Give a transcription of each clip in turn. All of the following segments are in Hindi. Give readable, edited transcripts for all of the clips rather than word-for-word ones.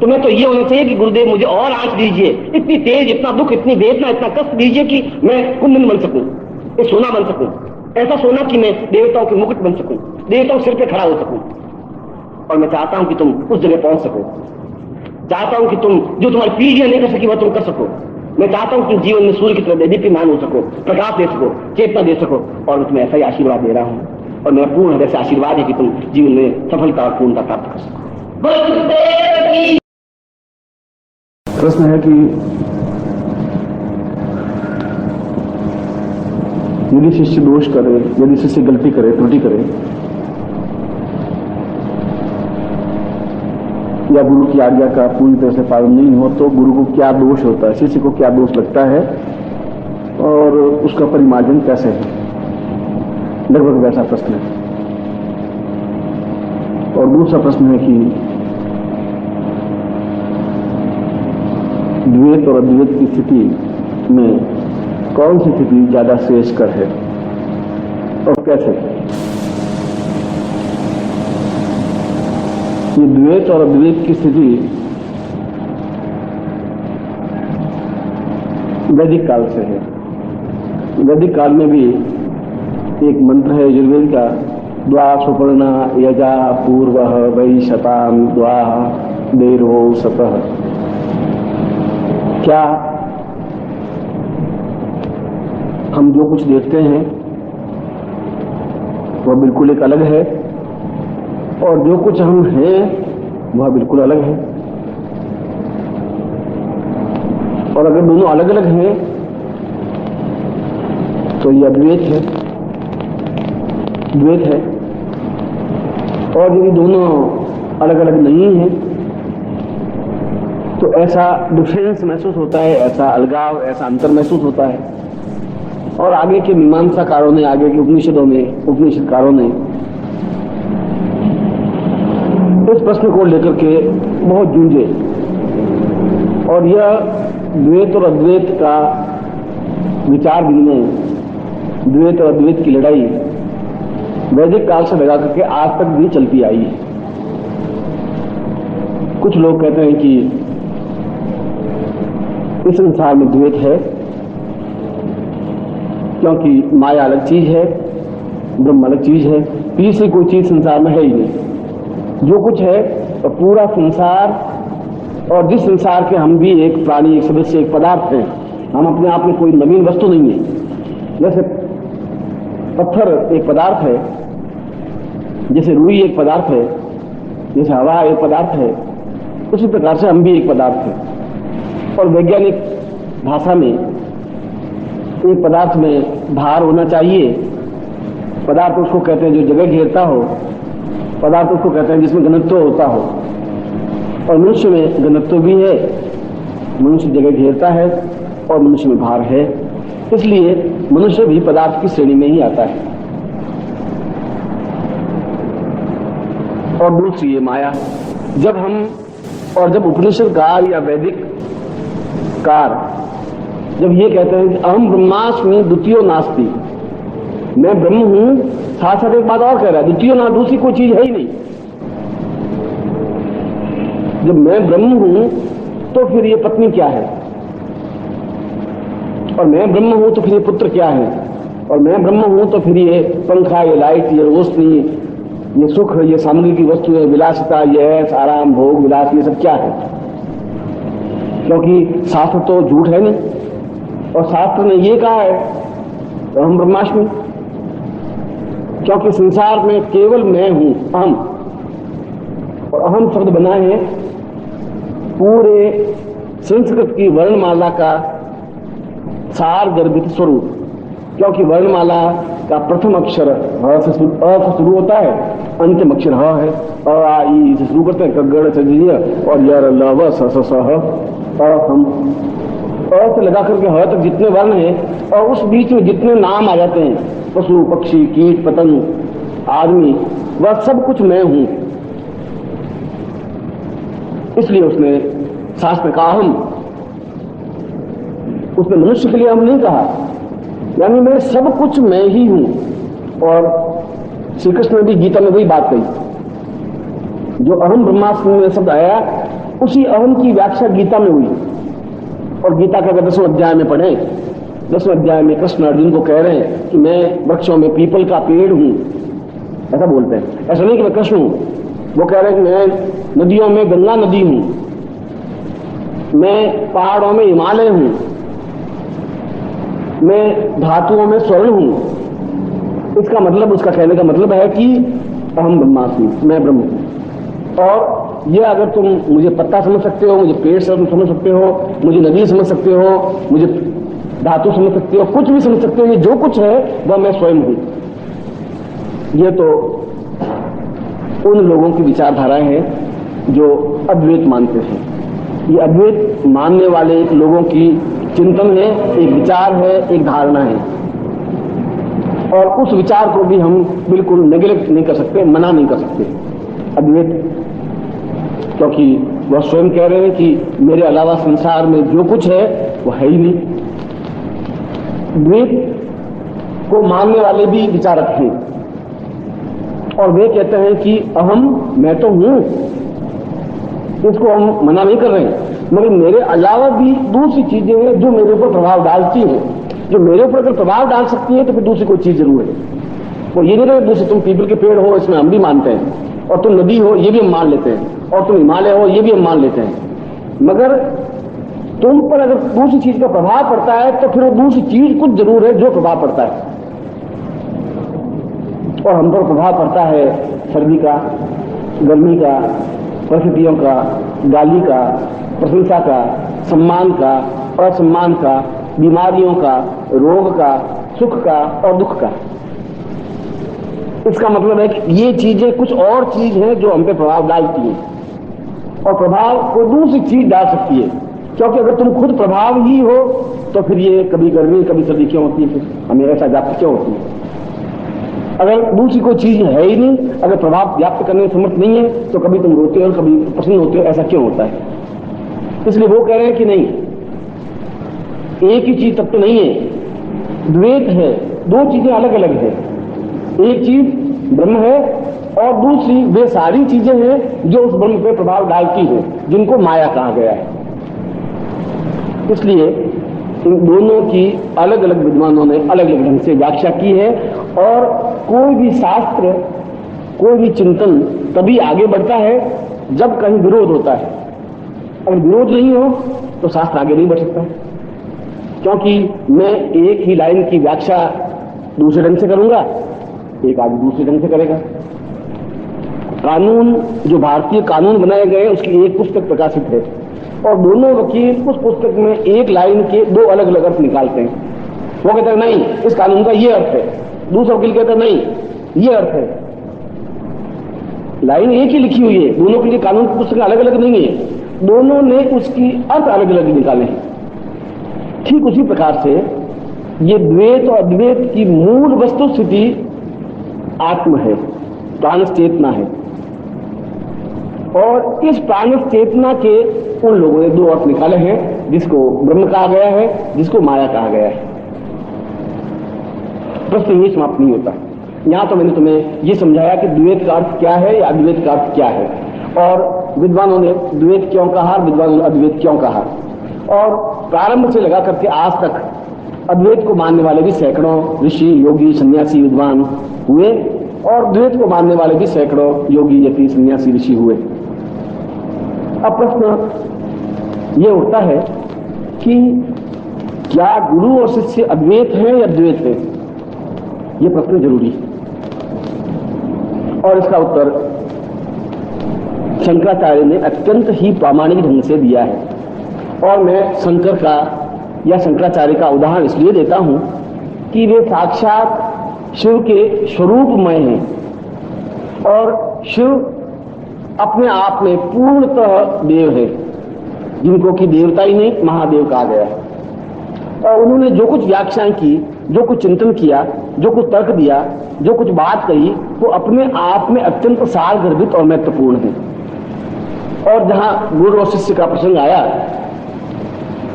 तुम्हें तो ये होना चाहिए कि गुरुदेव मुझे और आंच दीजिए, इतनी तेज, इतना दुख, इतनी वेदना, इतना कष्ट दीजिए कि मैं कुंदन बन सकूं, एक सोना बन सकूं, ऐसा सोना कि मैं देवताओं के मुकुट बन सकूं, देवताओं के सिर पे खड़ा हो सकूं। और मैं चाहता हूं कि तुम उस जगह पहुंच सको, चाहता हूं कि तुम जो तुम्हारी पीढ़ियां नहीं कर सकी वह तुम कर सको। मैं चाहता हूं कि जीवन में सूर्य की तरह दीप्यमान हो सको, प्रकाश दे सको, चेतना दे सको। और मैं तुम्हें ऐसा ही आशीर्वाद दे रहा हूं, और मेरा पूर्ण हृदय से आशीर्वाद है कि तुम जीवन में सफलता और पूर्णता प्राप्त कर सको। प्रश्न है कि यदि शिष्य दोष करे, यदि शिष्य गलती करे, त्रुटि करे, या गुरु की आज्ञा का पूरी तरह से पालन नहीं हो, तो गुरु को क्या दोष होता है, शिष्य को क्या दोष लगता है और उसका परिमार्जन कैसे है? लगभग वैसा प्रश्न है। और दूसरा प्रश्न है कि द्वैत और अद्वैत की स्थिति में कौन सी स्थिति ज्यादा श्रेयस्कर है और कैसे? ये द्वैत और अद्वैत की स्थिति वैदिक काल से है। वैदिक काल में भी एक मंत्र है यजुर्वेद का, द्वा सुपर्णा यजा पूर्व वै शताम द्वा देरो सतः। क्या हम जो कुछ देखते हैं वह बिल्कुल एक अलग है, और जो कुछ हम हैं वह बिल्कुल अलग है? और अगर दोनों अलग अलग हैं तो ये अद्वैत है, द्वैत है। और यदि दोनों अलग अलग नहीं हैं तो ऐसा डिफरेंस महसूस होता है, ऐसा अलगाव, ऐसा अंतर महसूस होता है। और आगे के मीमांसाकारों ने, आगे के उपनिषदों में, उपनिषदकारों ने इस प्रश्न को लेकर के बहुत जूझे। और यह द्वैत और अद्वैत का विचार विनिमय, द्वैत और अद्वैत की लड़ाई वैदिक काल से लगा करके आज तक भी चलती आई है। कुछ लोग कहते हैं कि इस संसार में द्वैत है क्योंकि माया अलग चीज है, ब्रह्म अलग चीज है, तीसरी कोई चीज संसार में है ही नहीं। जो कुछ है तो पूरा संसार, और जिस संसार के हम भी एक प्राणी, एक सदस्य, एक पदार्थ हैं। हम अपने आप में कोई नवीन वस्तु नहीं है। जैसे पत्थर एक पदार्थ है, जैसे रुई एक पदार्थ है, जैसे हवा एक पदार्थ है, उसी प्रकार से हम भी एक पदार्थ है। और वैज्ञानिक भाषा में एक पदार्थ में भार होना चाहिए। पदार्थ उसको कहते हैं जो जगह घेरता हो, पदार्थ उसको कहते हैं जिसमें घनत्व होता हो। और मनुष्य में घनत्व भी है, मनुष्य जगह घेरता है और मनुष्य में भार है, इसलिए मनुष्य भी पदार्थ की श्रेणी में ही आता है। और दूसरी ये माया। जब उपनिषदकार या वैदिक कार जब ये कहते हैं कि अहम ब्रह्मास्मि द्वितीयो नास्ति, मैं ब्रह्म हूं, साथ साथ एक बात और कह रहा है, द्वितीयो ना, दूसरी कोई चीज है ही नहीं। जब मैं ब्रह्म हूं तो फिर ये पत्नी क्या है, और मैं ब्रह्म हूं तो फिर ये पुत्र क्या है, और मैं ब्रह्म हूं तो फिर ये पंखा, ये लाइट, ये रोशनी, ये सुख, ये सामग्री की वस्तु, ये विलासिता, ये ऐश, आराम, भोग, विलास, ये सब क्या है? क्योंकि शास्त्र तो झूठ है नहीं, और शास्त्र ने ये कहा है तो हम ब्रह्मास्मि, क्योंकि संसार में केवल मैं हूं, अहम। और अहम शब्द बना है पूरे संस्कृत की वर्णमाला का सार गर्भित स्वरूप, क्योंकि वर्णमाला का प्रथम अक्षर अ से शुरू होता है, अंतिम अक्षर ह है। अ आ ई से शुरू करते हैं, कगड़ च और यर ल व स स हम अ से लगा करके ह तक जितने वर्ण हैं, और उस बीच में जितने नाम आ जाते हैं, पशु, पक्षी, कीट, पतंग, आदमी, वह सब कुछ मैं हूं। इसलिए उसने शास्त्र में कहा हम, उसने मनुष्य के लिए हम नहीं कहा, यानी मैं सब कुछ मैं ही हूं। और श्री कृष्ण ने भी गीता में वही बात कही, जो अहम ब्रह्मास्मि में शब्द आया, उसी अहम की व्याख्या गीता में हुई। और गीता का 10वें अध्याय में पढ़े, 10वें अध्याय में कृष्ण अर्जुन को कह रहे हैं कि मैं वृक्षों में पीपल का पेड़ हूं, ऐसा बोलते हैं। ऐसा नहीं कि मैं कृष्ण हूं, वो कह रहे हैं कि मैं नदियों में गंगा नदी हूं, मैं पहाड़ों में हिमालय हूं, मैं धातुओं में स्वर्ण हूं। इसका मतलब, उसका कहने का मतलब है कि अहम ब्रह्मास्मि, मैं ब्रह्म हूं। और ये अगर तुम मुझे पत्ता समझ सकते हो, मुझे पेड़ समझ सकते हो, मुझे नदी समझ सकते हो, मुझे धातु समझ सकते हो, कुछ भी समझ सकते हो, ये जो कुछ है वह मैं स्वयं हूं। ये तो उन लोगों की विचारधाराएं हैं जो अद्वैत मानते हैं। ये अद्वैत मानने वाले लोगों की चिंतन है, एक विचार है, एक धारणा है। और उस विचार को भी हम बिल्कुल नेग्लेक्ट नहीं कर सकते, मना नहीं कर सकते अद्वैत, क्योंकि वह स्वयं कह रहे हैं कि मेरे अलावा संसार में जो कुछ है वह है ही नहीं। द्वैत को मानने वाले भी विचारक हैं और वे कहते हैं कि अहम, मैं तो हूं, इसको हम मना नहीं कर रहे हैं, मगर मेरे अलावा भी दूसरी चीजें हैं जो मेरे ऊपर प्रभाव डालती हैं। जो मेरे ऊपर अगर प्रभाव डाल सकती है तो फिर दूसरी कोई चीज जरूर है। वो ये नहीं रहे दूसरी, तुम पीपल के पेड़ हो इसमें हम भी मानते हैं, और तुम नदी हो ये भी हम मान लेते हैं, और तुम हिमालय हो ये भी हम मान लेते हैं, मगर तुम पर अगर दूसरी चीज का प्रभाव पड़ता है तो फिर वो दूसरी चीज कुछ जरूर है जो प्रभाव पड़ता है। और हम पर प्रभाव पड़ता है सर्दी का, गर्मी का, परिस्थितियों का, गाली का, प्रशंसा का, सम्मान का, असम्मान का, बीमारियों का, रोग का, सुख का और दुख का। इसका मतलब है कि ये चीजें कुछ और चीज है जो हम पे प्रभाव डालती है, और प्रभाव कोई दूसरी चीज डाल सकती है। क्योंकि अगर तुम खुद प्रभाव ही हो तो फिर ये कभी गर्मी कभी सर्दी क्यों होती है, फिर हमें ऐसा व्याप्त क्यों होती है? अगर दूसरी कोई चीज है ही नहीं, अगर प्रभाव व्याप्त करने में समर्थ नहीं है तो कभी तुम रोते हो कभी प्रसन्न होते हो, ऐसा क्यों होता है? इसलिए वो कह रहे हैं कि नहीं, एक ही चीज तत्व नहीं है, द्वैत है, दो चीजें अलग अलग है। एक चीज ब्रह्म है और दूसरी वे सारी चीजें हैं जो उस ब्रह्म पे प्रभाव डालती हैं, जिनको माया कहा गया है। इसलिए इन दोनों की अलग अलग विद्वानों ने अलग अलग ढंग से व्याख्या की है। और कोई भी शास्त्र, कोई भी चिंतन तभी आगे बढ़ता है जब कहीं विरोध होता है। अगर विरोध नहीं हो तो शास्त्र आगे नहीं बढ़ सकता, क्योंकि मैं एक ही लाइन की व्याख्या दूसरे ढंग से करूंगा, एक आदमी दूसरे ढंग से करेगा। कानून, जो भारतीय कानून बनाए गए उसकी एक पुस्तक प्रकाशित है और दोनों वकील उस पुस्तक में एक लाइन के दो अलग अलग अर्थ निकालते हैं। वो कहते हैं नहीं इस कानून का ये अर्थ है, दूसरा वकील कहता है नहीं ये अर्थ है। लाइन एक ही लिखी हुई है, दोनों के लिए कानून की पुस्तकें अलग अलग नहीं है, दोनों ने उसकी अर्थ अलग अलग निकाले हैं। ठीक उसी प्रकार से ये द्वैत और अद्वैत की मूल वस्तु स्थिति आत्म है, प्राणस चेतना है। और इस प्राणस चेतना के उन लोगों ने दो अर्थ निकाले हैं, जिसको ब्रह्म कहा गया है, जिसको माया कहा गया है। प्रश्न यही समाप्त नहीं होता। यहां तो मैंने तुम्हें यह समझाया कि द्वैत का अर्थ क्या है या अद्वैत का अर्थ क्या है, और विद्वानों ने द्वैत क्यों कहा, विद्वानों ने अद्वैत क्यों कहा। और प्रारंभ से लगा करके आज तक अद्वैत को मानने वाले भी सैकड़ों ऋषि, योगी, सन्यासी, विद्वान हुए, और द्वैत को मानने वाले भी सैकड़ों योगी, यति, सन्यासी, ऋषि हुए। अब प्रश्न यह उठता है कि क्या गुरु और शिष्य अद्वैत है या द्वैत है? यह प्रश्न जरूरी है, और इसका उत्तर शंकराचार्य ने अत्यंत ही प्रामाणिक ढंग से दिया है। और मैं शंकर का या शंकराचार्य का उदाहरण इसलिए देता हूं कि वे साक्षात शिव के स्वरूपमय हैं, और शिव अपने आप में पूर्णतः देव है, जिनको कि देवता ही नहीं महादेव कहा गया है। और उन्होंने जो कुछ व्याख्याएं की, जो कुछ चिंतन किया, जो कुछ तर्क दिया, जो कुछ बात कही, वो अपने आप में अत्यंत सारगर्भित और महत्वपूर्ण है। और जहां गुरु और शिष्य का प्रसंग आया,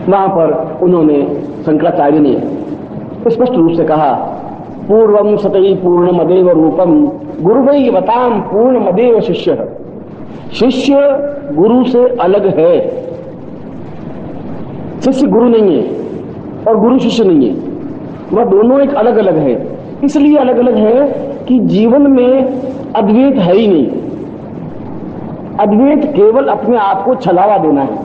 वहां पर उन्होंने, शंकराचार्य ने स्पष्ट रूप से कहा, पूर्वम सतई पूर्णमदेव रूपम गुरुवै बताम पूर्णमदेव शिष्य। शिष्य गुरु से अलग है। शिष्य गुरु नहीं है और गुरु शिष्य नहीं है, वह दोनों एक अलग अलग है। इसलिए अलग अलग है कि जीवन में अद्वैत है ही नहीं। अद्वैत केवल अपने आप को छलावा देना है,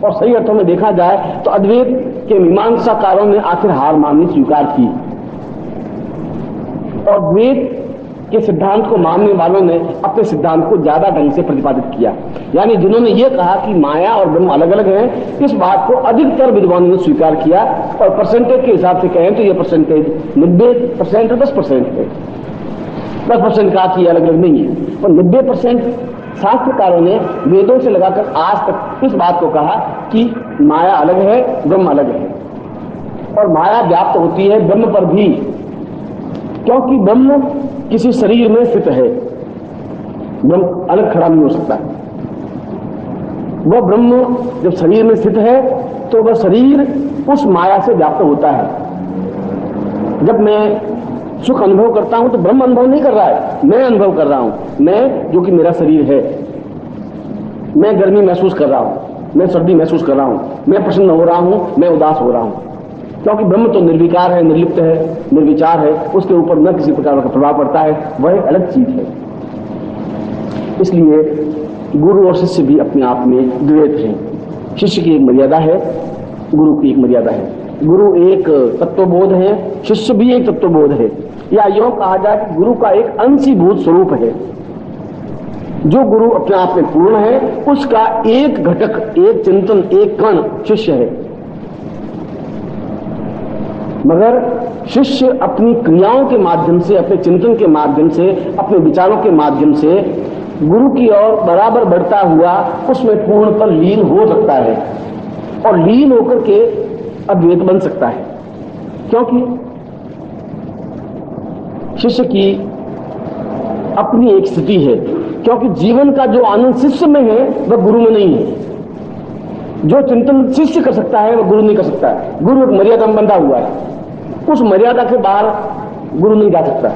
और सही अर्थों में देखा जाए तो अद्वैत के मीमांसाकारों ने आखिर हार माननी स्वीकार की, और द्वैत के सिद्धांत को मानने वालों ने अपने सिद्धांत को ज्यादा ढंग से प्रतिपादित किया। यानी जिन्होंने ये कहा कि माया और ब्रह्म अलग अलग हैं, इस बात को अधिकतर विद्वानों ने स्वीकार किया, और परसेंटेज के हिसाब से कहें तो ये परसेंटेज 90% और 10% है। 10% कहा कि अलग अलग नहीं है, और 90% शास्त्रकारों ने वेदों से लगाकर आज तक इस बात को कहा कि माया अलग है, ब्रह्म अलग है, और माया व्याप्त होती है ब्रह्म पर भी, क्योंकि ब्रह्म किसी शरीर में स्थित है। ब्रह्म अलग खड़ा नहीं हो सकता। वह ब्रह्म जब शरीर में स्थित है तो वह शरीर उस माया से व्याप्त होता है। जब मैं सुख अनुभव करता हूं तो ब्रह्म अनुभव नहीं कर रहा है, मैं अनुभव कर रहा हूं। मैं जो कि मेरा शरीर है, मैं गर्मी महसूस कर रहा हूं, मैं सर्दी महसूस कर रहा हूं, मैं प्रसन्न हो रहा हूं, मैं उदास हो रहा हूं, क्योंकि ब्रह्म तो निर्विकार है, निर्लिप्त है, निर्विचार है, उसके ऊपर न किसी प्रकार का प्रभाव पड़ता है, वह एक अलग चीज है। इसलिए गुरु और शिष्य भी अपने आप में द्वैत हैं। शिष्य की एक मर्यादा है, गुरु की एक मर्यादा है। गुरु एक तत्वबोध है, शिष्य भी एक तत्वबोध है, या यूं कहा जाए कि गुरु का एक अंशीभूत स्वरूप है। जो गुरु अपने आप में पूर्ण है, उसका एक घटक, एक चिंतन, एक कण शिष्य है। मगर शिष्य अपनी क्रियाओं के माध्यम से, अपने चिंतन के माध्यम से, अपने विचारों के माध्यम से गुरु की ओर बराबर बढ़ता हुआ उसमें पूर्णतः लीन हो सकता है, और लीन होकर के अद्वैत बन सकता है। क्योंकि शिष्य की अपनी एक स्थिति है, क्योंकि जीवन का जो आनंद शिष्य में है वह गुरु में नहीं है। जो चिंतन शिष्य कर सकता है वह गुरु नहीं कर सकता है। गुरु एक मर्यादा में बंधा हुआ है, उस मर्यादा के बाहर गुरु नहीं जा सकता।